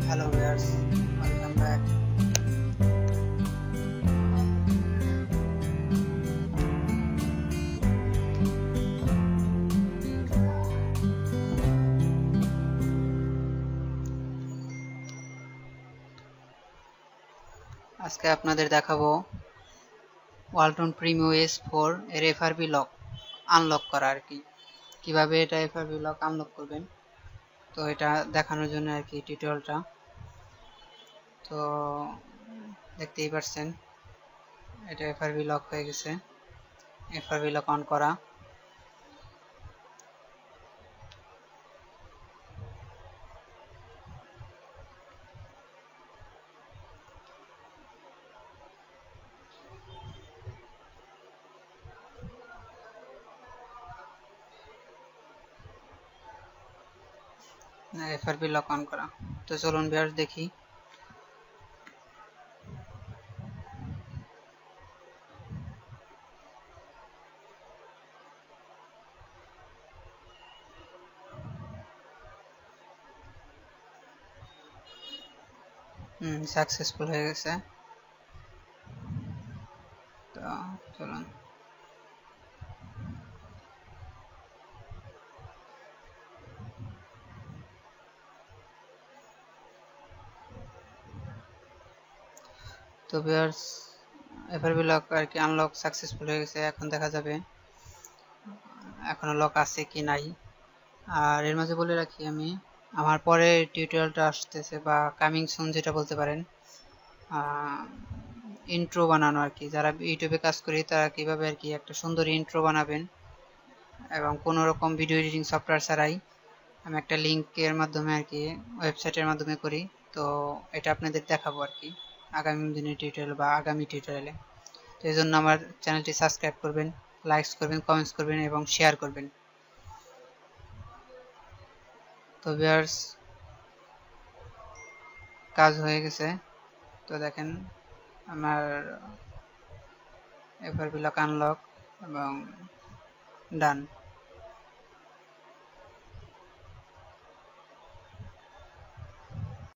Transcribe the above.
Hello viewers, welcome back. আজকে আপনাদের দেখাবো ওয়ালটন প্রিমিও S4 এর FRP লক আনলক করা আর কি। কিভাবে এটা FRP লক আনলক করবেন, তো এটা দেখানোর জন্য আর কি টিউটোরিয়ালটা। তো দেখতেই পাচ্ছেন এটা FRP লক হয়ে গেছে। FRP লক অন করা। FRP লক অন করা। তো চলুন ভিউয়ার্স দেখি। সাকসেসফুল হয়ে গেছে। তো চলুন। তো ভিউয়ার্স FRP লক আর কি আনলক সাকসেসফুল হয়ে গেছে। এখন দেখা যাবে এখনো লক আছে কি নাই। আর এর মাঝে বলে রাখি, আমি আমার পরে টিউটোরিয়ালটা আসতেছে বা কামিং সুন যেটা বলতে পারেন, ইন্ট্রো বানানো আর কি। যারা ইউটিউবে কাজ করি তারা কিভাবে আর কি একটা সুন্দর ইন্ট্রো বানাবেন এবং কোনো রকম ভিডিও এডিটিং সফটওয়্যার ছাড়াই আমি একটা লিঙ্কের মাধ্যমে আর কি ওয়েবসাইটের মাধ্যমে করি। তো এটা আপনাদের দেখাবো আর কি আগামী দিনের টিউটোরিয়াল বা আগামী টিউটোরিয়ালে। তো এই জন্য আমার চ্যানেলটি সাবস্ক্রাইব করবেন, লাইকস করবেন, কমেন্টস করবেন এবং শেয়ার করবেন। তো ভিউয়ার্স কাজ হয়ে গেছে। তো দেখেন আমার FRP লক আনলক এবং ডান।